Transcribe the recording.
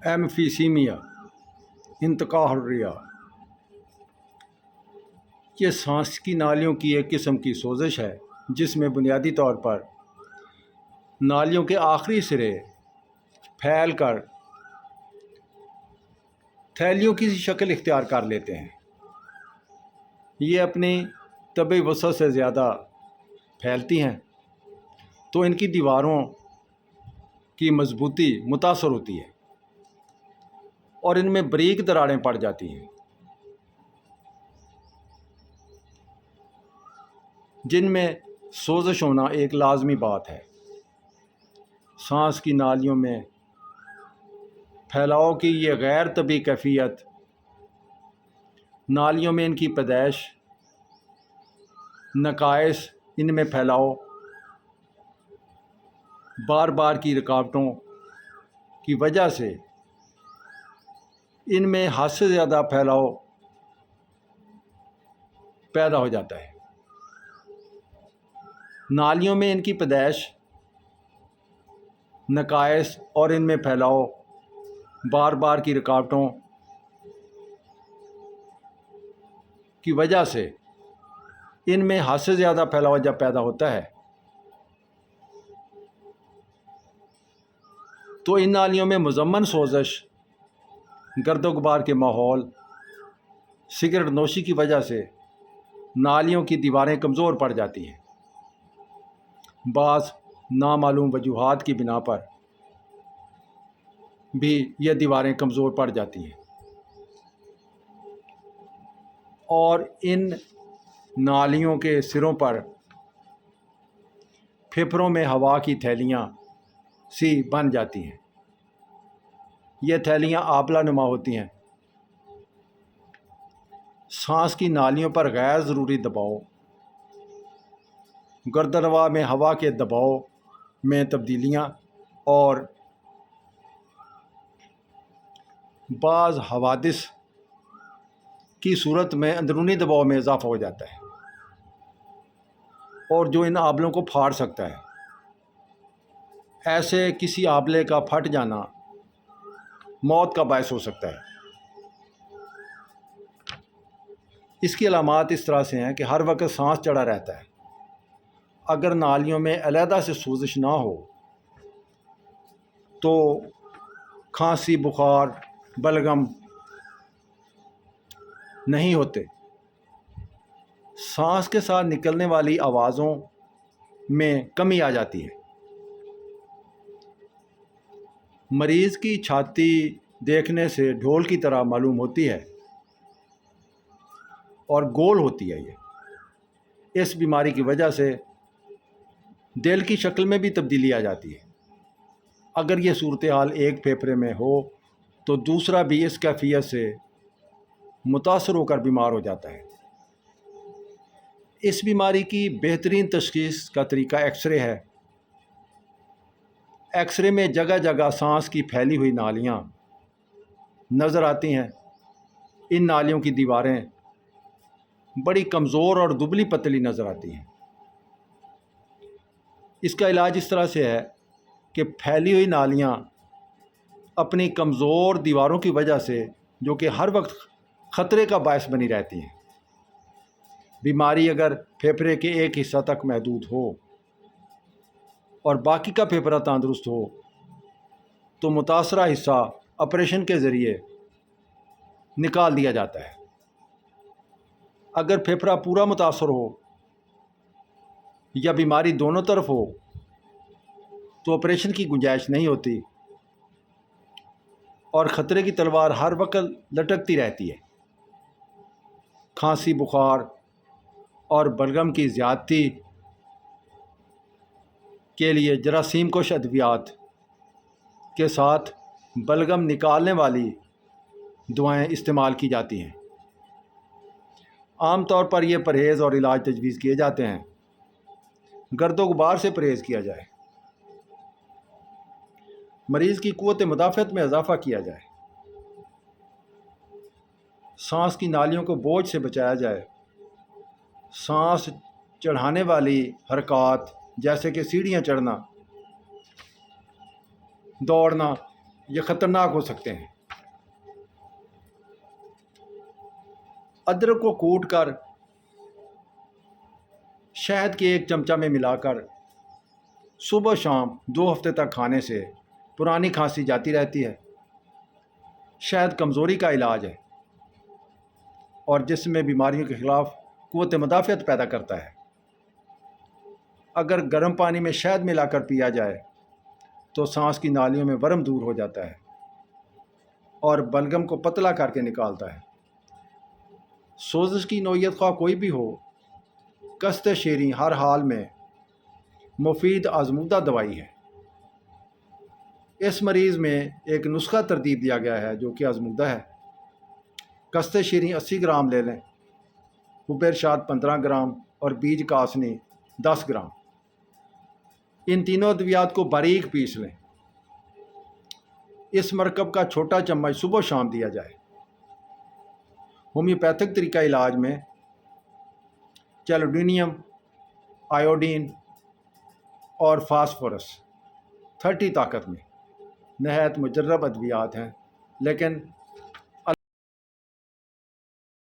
ایمفیسیمیا، انتقاء حریہ، یہ سانس کی نالیوں کی ایک قسم کی سوزش ہے جس میں بنیادی طور پر نالیوں کے آخری سرے پھیل کر تھیلیوں کی شکل اختیار کر لیتے ہیں۔ یہ اپنی طبعی وسعت سے زیادہ پھیلتی ہیں تو ان کی دیواروں کی مضبوطی متاثر ہوتی ہے اور ان میں باریک دراڑیں پڑ جاتی ہیں جن میں سوزش ہونا ایک لازمی بات ہے۔ سانس کی نالیوں میں پھیلاؤ کی یہ غیر طبیعی کیفیت نالیوں میں ان کی پیدائش، نقائص ان میں پھیلاؤ، بار بار کی رکاوٹوں کی وجہ سے ان میں حد سے زیادہ پھیلاؤ پیدا ہو جاتا ہے۔ نالیوں میں ان کی پیدائش، نقائص اور ان میں پھیلاؤ، بار بار کی رکاوٹوں کی وجہ سے ان میں حد سے زیادہ پھیلاؤ جب پیدا ہوتا ہے تو ان نالیوں میں مزمن سوزش، گرد و غبار کے ماحول، سگریٹ نوشی کی وجہ سے نالیوں کی دیواریں کمزور پڑ جاتی ہیں۔ بعض نامعلوم وجوہات کی بنا پر بھی یہ دیواریں کمزور پڑ جاتی ہیں اور ان نالیوں کے سروں پر پھیپھڑوں میں ہوا کی تھیلیاں سی بن جاتی ہیں۔ یہ تھیلیاں آبلہ نما ہوتی ہیں۔ سانس کی نالیوں پر غیر ضروری دباؤ، گردنواں میں ہوا کے دباؤ میں تبدیلیاں اور بعض حوادث کی صورت میں اندرونی دباؤ میں اضافہ ہو جاتا ہے اور جو ان آبلوں کو پھاڑ سکتا ہے۔ ایسے کسی آبلے کا پھٹ جانا موت کا باعث ہو سکتا ہے۔ اس کی علامات اس طرح سے ہیں کہ ہر وقت سانس چڑھا رہتا ہے۔ اگر نالیوں میں علیحدہ سے سوزش نہ ہو تو کھانسی، بخار، بلغم نہیں ہوتے۔ سانس کے ساتھ نکلنے والی آوازوں میں کمی آ جاتی ہے۔ مریض کی چھاتی دیکھنے سے ڈھول کی طرح معلوم ہوتی ہے اور گول ہوتی ہے۔ اس بیماری کی وجہ سے دل کی شکل میں بھی تبدیلی آ جاتی ہے۔ اگر یہ صورتحال ایک پھیپھڑے میں ہو تو دوسرا بھی اس کیفیت سے متاثر ہو کر بیمار ہو جاتا ہے۔ اس بیماری کی بہترین تشخیص کا طریقہ ایکس رے ہے۔ ایکس رے میں جگہ جگہ سانس کی پھیلی ہوئی نالیاں نظر آتی ہیں۔ ان نالیوں کی دیواریں بڑی کمزور اور دبلی پتلی نظر آتی ہیں۔ اس کا علاج اس طرح سے ہے کہ پھیلی ہوئی نالیاں اپنی کمزور دیواروں کی وجہ سے، جو کہ ہر وقت خطرے کا باعث بنی رہتی ہیں، بیماری اگر پھیپھڑے کے ایک حصہ تک محدود ہو اور باقی کا پھیپھڑا تندرست ہو تو متاثرہ حصہ آپریشن کے ذریعے نکال دیا جاتا ہے۔ اگر پھیپھڑا پورا متاثر ہو یا بیماری دونوں طرف ہو تو آپریشن کی گنجائش نہیں ہوتی اور خطرے کی تلوار ہر وقت لٹکتی رہتی ہے۔ کھانسی، بخار اور بلغم کی زیادتی کے لیے جراثیم کش ادویات کے ساتھ بلغم نکالنے والی دوائیں استعمال کی جاتی ہیں۔ عام طور پر یہ پرہیز اور علاج تجویز کیے جاتے ہیں۔ گرد و غبار سے پرہیز کیا جائے، مریض کی قوت مدافعت میں اضافہ کیا جائے، سانس کی نالیوں کو بوجھ سے بچایا جائے، سانس چڑھانے والی حرکات جیسے کہ سیڑھیاں چڑھنا، دوڑنا یہ خطرناک ہو سکتے ہیں۔ ادرک کو کوٹ کر شہد کے 1 چمچہ میں ملا کر صبح شام 2 ہفتے تک کھانے سے پرانی کھانسی جاتی رہتی ہے۔ شہد کمزوری کا علاج ہے اور جسم میں بیماریوں کے خلاف قوت مدافعت پیدا کرتا ہے۔ اگر گرم پانی میں شہد ملا کر پیا جائے تو سانس کی نالیوں میں ورم دور ہو جاتا ہے اور بلغم کو پتلا کر کے نکالتا ہے۔ سوزش کی نوعیت خواہ کوئی بھی ہو، قصد شیریں ہر حال میں مفید آزمودہ دوائی ہے۔ اس مریض میں ایک نسخہ ترتیب دیا گیا ہے جو کہ آزمودہ ہے۔ قصد شیریں 80 گرام لے لیں، حب ارشاد 15 گرام اور بیج کاسنی 10 گرام۔ ان تینوں ادویات کو باریک پیس لیں۔ اس مرکب کا چھوٹا چمچ صبح و شام دیا جائے۔ ہومیوپیتھک طریقہ علاج میں چیلوڈینیم، آیوڈین اور فاسفورس 30 طاقت میں نہایت مجرب ادویات ہیں، لیکن